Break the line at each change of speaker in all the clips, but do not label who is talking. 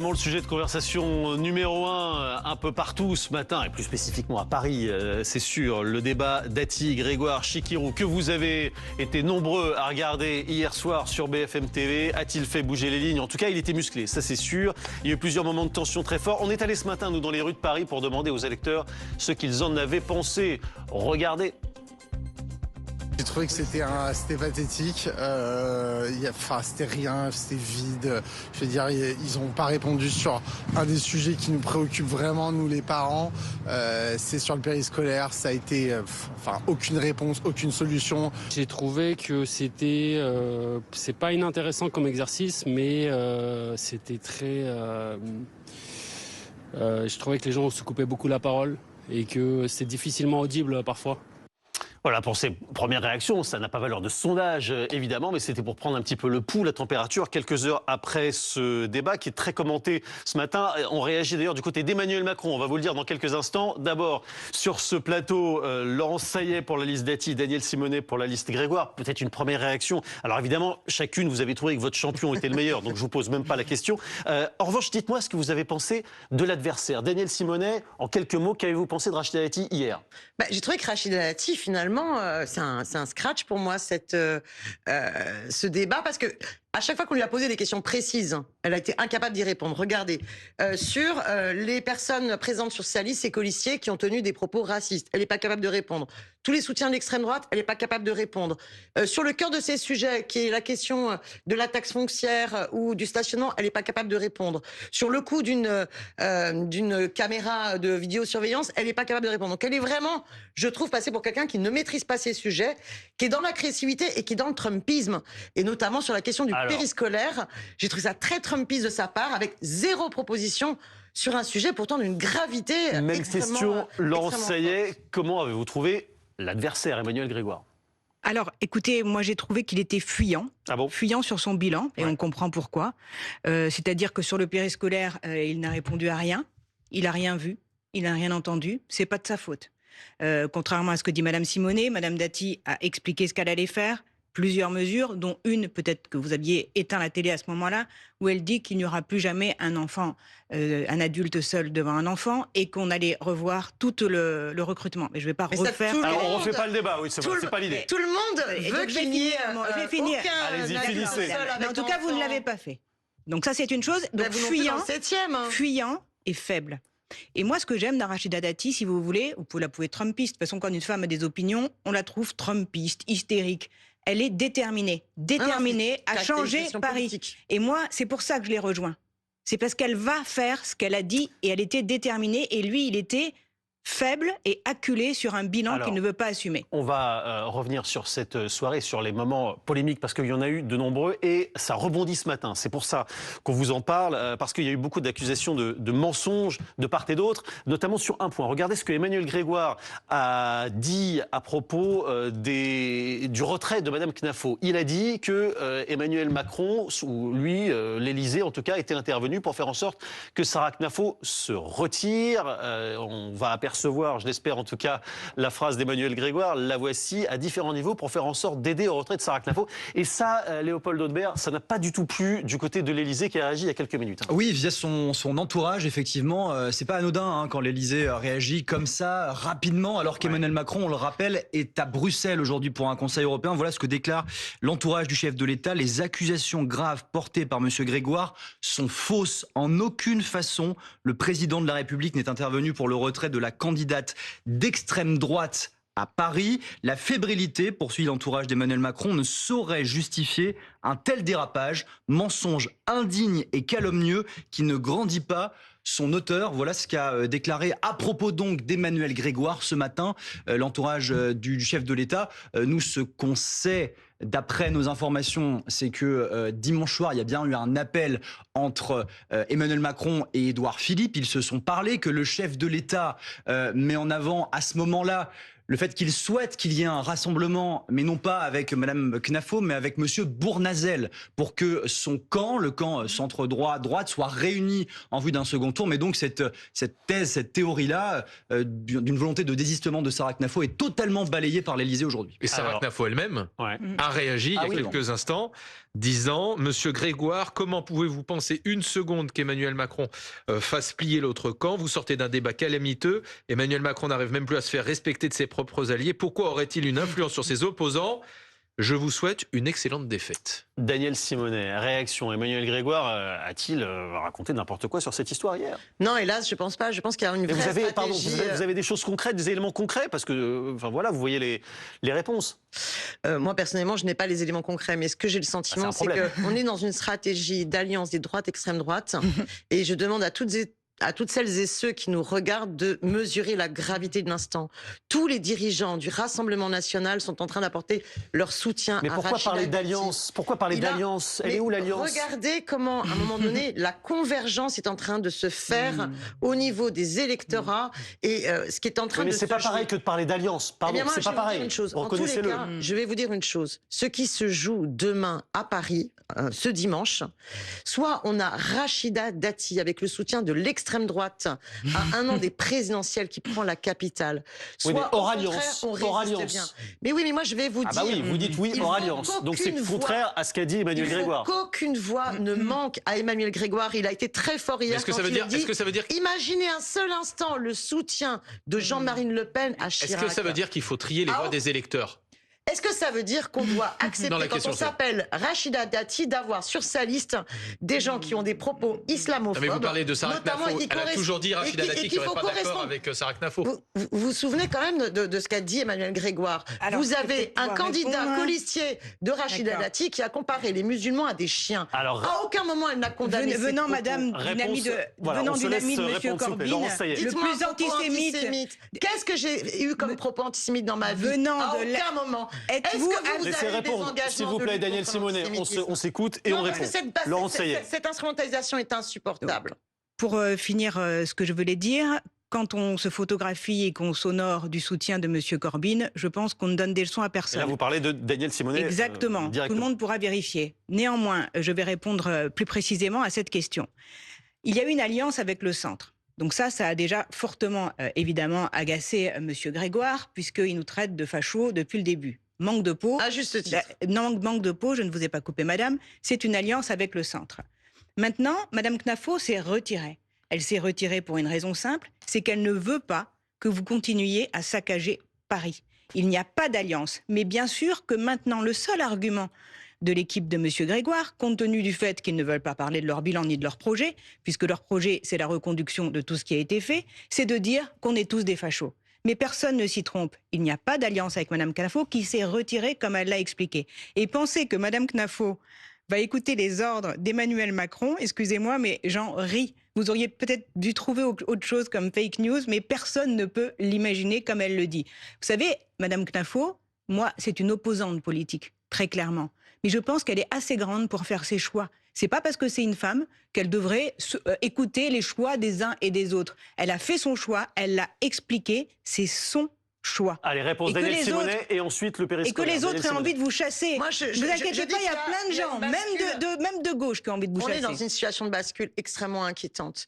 Le sujet de conversation numéro un peu partout ce matin, et plus spécifiquement à Paris, c'est sûr, le débat Dati, Grégoire, Chikirou, que vous avez été nombreux à regarder hier soir sur BFM TV. A-t-il fait bouger les lignes? En tout cas, il était musclé, ça c'est sûr. Il y a eu plusieurs moments de tension très forts. On est allé ce matin, nous, dans les rues de Paris pour demander aux électeurs ce qu'ils en avaient pensé. Regardez.
J'ai trouvé que c'était pathétique, c'était rien, c'était vide. Je veux dire, ils n'ont pas répondu sur un des sujets qui nous préoccupe vraiment, nous les parents. C'est sur le périscolaire, ça a été aucune réponse, aucune solution.
J'ai trouvé que c'est pas inintéressant comme exercice, mais c'était très... je trouvais que les gens se coupaient beaucoup la parole et que c'est difficilement audible parfois.
Voilà, pour ces premières réactions, ça n'a pas valeur de sondage, évidemment, mais c'était pour prendre un petit peu le pouls, la température, quelques heures après ce débat qui est très commenté ce matin. On réagit d'ailleurs du côté d'Emmanuel Macron, on va vous le dire dans quelques instants. D'abord, sur ce plateau, Laurence Saillet pour la liste Dati, Daniel Simonet pour la liste Grégoire. Peut-être une première réaction. Alors évidemment, chacune, vous avez trouvé que votre champion était le meilleur, donc je vous pose même pas la question. En revanche, dites-moi ce que vous avez pensé de l'adversaire. Daniel Simonet, en quelques mots, qu'avez-vous pensé de Rachida Dati hier?
J'ai trouvé que Rachida Dati, finalement, c'est un scratch pour moi, ce débat, parce que à chaque fois qu'on lui a posé des questions précises, elle a été incapable d'y répondre. Regardez, sur les personnes présentes sur sa liste, ces colistiers qui ont tenu des propos racistes, elle n'est pas capable de répondre. Tous les soutiens de l'extrême droite, elle n'est pas capable de répondre. Sur le cœur de ces sujets, qui est la question de la taxe foncière ou du stationnement, elle n'est pas capable de répondre. Sur le coût d'une caméra de vidéosurveillance, elle n'est pas capable de répondre. Donc elle est vraiment, je trouve, passée pour quelqu'un qui ne maîtrise pas ces sujets, qui est dans l'agressivité et qui est dans le trumpisme, et notamment sur la question du périscolaire. J'ai trouvé ça très trumpiste de sa part, avec zéro proposition sur un sujet pourtant d'une gravité
Même question, Laurence Saillet, comment avez-vous trouvé l'adversaire, Emmanuel Grégoire?
Alors, écoutez, moi j'ai trouvé qu'il était fuyant, fuyant sur son bilan, et on comprend pourquoi. C'est-à-dire que sur le périscolaire, il n'a répondu à rien, il n'a rien vu, il n'a rien entendu, c'est pas de sa faute. Contrairement à ce que dit Madame Simonet, Madame Dati a expliqué ce qu'elle allait faire, plusieurs mesures, dont une, peut-être que vous aviez éteint la télé à ce moment-là, où elle dit qu'il n'y aura plus jamais un enfant, un adulte seul devant un enfant, et qu'on allait revoir tout le recrutement. Mais je ne vais pas refaire...
Alors, on ne refait pas le débat, oui, c'est pas l'idée.
Tout le monde veut qu'il n'y ait
Allez-y, finissez.
Mais en tout cas, vous ne l'avez pas fait. Donc ça, c'est une chose. Donc fuyant et faible. Et moi, ce que j'aime d'Rachida Dati, si vous voulez, vous pouvez la trouver trumpiste. De toute façon, quand une femme a des opinions, on la trouve trumpiste, hystérique. Elle est déterminée à changer Paris. Politique. Et moi, c'est pour ça que je l'ai rejoint. C'est parce qu'elle va faire ce qu'elle a dit et elle était déterminée. Et lui, il était faible et acculé sur un bilan qu'il ne veut pas assumer.
On va revenir sur cette soirée, sur les moments polémiques, parce qu'il y en a eu de nombreux, et ça rebondit ce matin. C'est pour ça qu'on vous en parle, parce qu'il y a eu beaucoup d'accusations de mensonges de part et d'autre, notamment sur un point. Regardez ce que Emmanuel Grégoire a dit à propos du retrait de Madame Knafo. Il a dit que Emmanuel Macron, ou lui, l'Élysée en tout cas, était intervenu pour faire en sorte que Sarah Knafo se retire. On va apercevoir, je l'espère en tout cas, la phrase d'Emmanuel Grégoire, la voici, à différents niveaux pour faire en sorte d'aider au retrait de Sarah Knafo. Et ça, Léopold Audebert, ça n'a pas du tout plu du côté de l'Élysée qui a réagi il y a quelques minutes.
Oui, via son entourage, effectivement, c'est pas anodin quand l'Élysée réagit comme ça, rapidement, alors qu'Emmanuel Macron, on le rappelle, est à Bruxelles aujourd'hui pour un Conseil européen. Voilà ce que déclare l'entourage du chef de l'État. Les accusations graves portées par M. Grégoire sont fausses. En aucune façon, le président de la République n'est intervenu pour le retrait de la candidate d'extrême droite à Paris. La fébrilité, poursuit l'entourage d'Emmanuel Macron, ne saurait justifier un tel dérapage, mensonge indigne et calomnieux qui ne grandit pas son auteur. Voilà ce qu'a déclaré à propos donc d'Emmanuel Grégoire ce matin, l'entourage du chef de l'État. Nous, ce qu'on sait d'après nos informations, c'est que dimanche soir, il y a bien eu un appel entre Emmanuel Macron et Édouard Philippe. Ils se sont parlé, que le chef de l'État met en avant à ce moment-là le fait qu'il souhaite qu'il y ait un rassemblement, mais non pas avec Madame Knafo, mais avec Monsieur Bournazel, pour que son camp, le camp centre-droit-droite, soit réuni en vue d'un second tour. Mais donc cette thèse, cette théorie-là, d'une volonté de désistement de Sarah Knafo est totalement balayée par l'Élysée aujourd'hui.
Et Sarah Knafo elle-même a réagi il y a quelques instants 10 ans. Monsieur Grégoire, comment pouvez-vous penser une seconde qu'Emmanuel Macron fasse plier l'autre camp? Vous sortez d'un débat calamiteux. Emmanuel Macron n'arrive même plus à se faire respecter de ses propres alliés. Pourquoi aurait-il une influence sur ses opposants? Je vous souhaite une excellente défaite.
Daniel Simonet, réaction. Emmanuel Grégoire a-t-il raconté n'importe quoi sur cette histoire hier?
Non, hélas, je pense pas. Je pense qu'il y a une vraie stratégie.
Vous avez des choses concrètes, des éléments concrets? Parce que, voilà, vous voyez les réponses.
Moi, personnellement, je n'ai pas les éléments concrets, mais ce que j'ai le sentiment, c'est qu'on est dans une stratégie d'alliance des droites, extrême droite. Et je demande à toutes celles et ceux qui nous regardent de mesurer la gravité de l'instant. Tous les dirigeants du Rassemblement national sont en train d'apporter leur soutien à Rachida Dati.
Mais pourquoi parler d'alliance? Pourquoi parler d'alliance? Elle est où l'alliance?
Regardez comment, à un moment donné, la convergence est en train de se faire au niveau des électorats et ce qui est en train de se jouer.
Mais c'est pas pareil que de parler d'alliance. Pardon, c'est pas pareil.
Reconnaissez-le. Je vais vous dire une chose. Ce qui se joue demain à Paris, ce dimanche, soit on a Rachida Dati avec le soutien de l'extrême droite à un an des présidentielles qui prend la capitale. Soit,
oui, mais hors
alliance. Bien. Mais oui, mais moi je vais vous dire.
Ah bah oui, vous dites oui hors alliance. Donc c'est contraire à ce qu'a dit Emmanuel Grégoire.
Qu'aucune voix ne manque à Emmanuel Grégoire. Il a été très fort hier.
Est-ce que ça veut dire
imaginez un seul instant le soutien de Jean-Marine Le Pen à Chirac.
Est-ce que ça veut dire qu'il faut trier les voix des électeurs?
Est-ce que ça veut dire qu'on doit accepter, quand on s'appelle Rachida Dati, d'avoir sur sa liste des gens qui ont des propos islamophobes?
Mais vous parlez de Sarah Knafo. Elle a toujours dit, Rachida Dati, qu'il n'y aurait pas d'accord avec Sarah Knafo.
Vous vous souvenez quand même de ce qu'a dit Emmanuel Grégoire. Alors, vous avez un candidat colistier de Rachida Dati qui a comparé les musulmans à des chiens. Alors, à aucun moment elle n'a condamné
venant d'une amie de M. Corbyn,
le plus antisémite. Qu'est-ce que j'ai eu comme propos antisémite dans ma vie? À aucun moment.
Êtes-vous
laissez répondre, s'il vous plaît, Daniel Simonet. On s'écoute et on répond.
Cette instrumentalisation est insupportable.
Pour finir ce que je voulais dire, quand on se photographie et qu'on s'honore du soutien de M. Corbyn, je pense qu'on ne donne des leçons à personne.
Et là, vous parlez de Daniel Simonet.
Exactement. Tout le monde pourra vérifier. Néanmoins, je vais répondre plus précisément à cette question. Il y a une alliance avec le centre. Donc ça a déjà fortement, évidemment, agacé M. Grégoire, puisqu'il nous traite de fachos depuis le début. Manque de peau.
À juste titre.
Manque de peau, je ne vous ai pas coupé, madame. C'est une alliance avec le centre. Maintenant, madame Knafo s'est retirée. Elle s'est retirée pour une raison simple, c'est qu'elle ne veut pas que vous continuiez à saccager Paris. Il n'y a pas d'alliance. Mais bien sûr que maintenant, le seul argument de l'équipe de M. Grégoire, compte tenu du fait qu'ils ne veulent pas parler de leur bilan ni de leur projet, puisque leur projet, c'est la reconduction de tout ce qui a été fait, c'est de dire qu'on est tous des fachos. Mais personne ne s'y trompe. Il n'y a pas d'alliance avec Mme Knafo qui s'est retirée comme elle l'a expliqué. Et penser que Mme Knafo va écouter les ordres d'Emmanuel Macron, excusez-moi, mais j'en ris. Vous auriez peut-être dû trouver autre chose comme fake news, mais personne ne peut l'imaginer comme elle le dit. Vous savez, Mme Knafo, moi, c'est une opposante politique, très clairement. Mais je pense qu'elle est assez grande pour faire ses choix. C'est pas parce que c'est une femme qu'elle devrait écouter les choix des uns et des autres. Elle a fait son choix, elle l'a expliqué, c'est son choix.
Allez, réponse Daniel Simonet et ensuite le périscolaire.
Et que les autres aient envie de vous chasser.
Moi,
ne vous inquiétez pas, il y a plein de gens, même de gauche, qui ont envie de vous chasser.
On est dans une situation de bascule extrêmement inquiétante.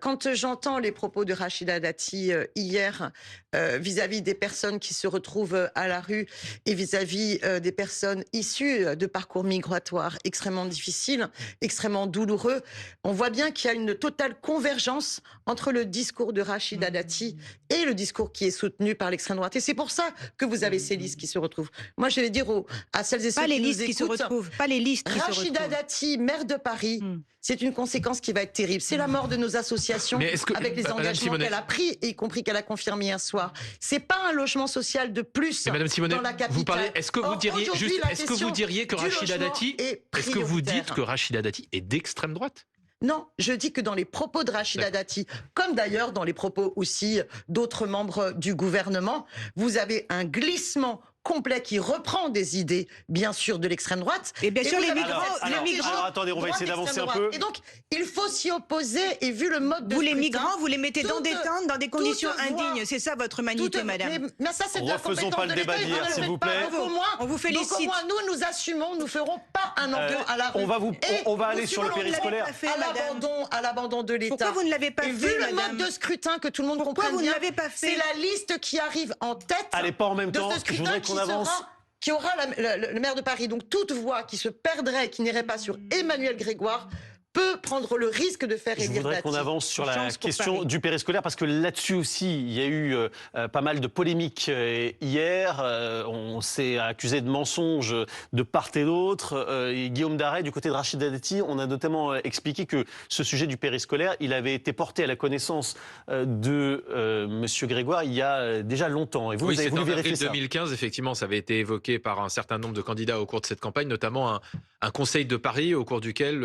Quand j'entends les propos de Rachida Dati hier vis-à-vis des personnes qui se retrouvent à la rue et vis-à-vis des personnes issues de parcours migratoires extrêmement difficiles, extrêmement douloureux, on voit bien qu'il y a une totale convergence entre le discours de Rachida Dati et le discours qui est soutenu par l'extrême droite. Et c'est pour ça que vous avez ces listes qui se retrouvent. Moi, je vais dire à celles et ceux qui nous écoutent,
pas les listes qui se retrouvent.
Rachida Dati, maire de Paris, c'est une conséquence qui va être terrible. C'est la mort de nos associations avec les engagements qu'elle a pris, y compris qu'elle a confirmé hier soir. C'est pas un logement social de plus dans la capitale.
Vous parlez, est-ce que vous diriez que Rachida Dati, est-ce que vous dites que Rachida Dati est d'extrême droite?
Non, je dis que dans les propos de Rachida Dati, comme d'ailleurs dans les propos aussi d'autres membres du gouvernement, vous avez un glissement complet qui reprend des idées, bien sûr, de l'extrême droite.
Et bien sûr, les migrants.
Alors, attendez, on va essayer d'avancer un peu.
Et donc, il faut s'y opposer, et vu le mode de
Vous, les migrants, vous les mettez dans des tentes, dans des conditions indignes. C'est ça votre humanité, madame.
Mais ça, c'est de la
Refaisons pas le débat d'hier, s'il vous plaît.
On vous félicite. Donc, au moins, nous assumons, nous ferons pas un enfant à la rue.
On va aller sur le périscolaire.
À l'abandon de l'État.
Pourquoi vous ne l'avez pas fait,
vu le mode de scrutin que tout le monde comprenne bien, c'est la liste qui arrive en tête.
Allez, pas en même temps. Je voudrais qu'on avance.
qui aura le maire de Paris. Donc toute voix qui se perdrait, qui n'irait pas sur Emmanuel Grégoire, peut prendre le risque de faire élire
Je voudrais
Dati.
qu'on avance sur la
Chance pour
question
Paris.
du périscolaire parce que là-dessus aussi, il y a eu pas mal de polémiques hier. On s'est accusé de mensonges de part et d'autre. Et Guillaume Darey, du côté de Rachida Dati, on a notamment expliqué que ce sujet du périscolaire, il avait été porté à la connaissance de Monsieur Grégoire il y a déjà longtemps. Et vous,
Oui,
vous avez
c'est
voulu
en
vérifier
avril
ça.
2015, effectivement, ça avait été évoqué par un certain nombre de candidats au cours de cette campagne, notamment un conseil de Paris au cours duquel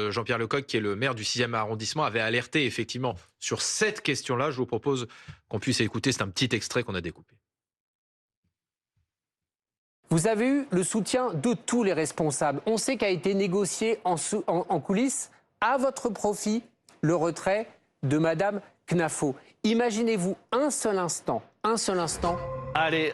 Jean-Pierre Lecoq, qui est le maire du 6e arrondissement, avait alerté effectivement sur cette question-là. Je vous propose qu'on puisse écouter, c'est un petit extrait qu'on a découpé.
Vous avez eu le soutien de tous les responsables. On sait qu'a été négocié en coulisses à votre profit le retrait de Madame Knafo. Imaginez-vous un seul instant.
Allez,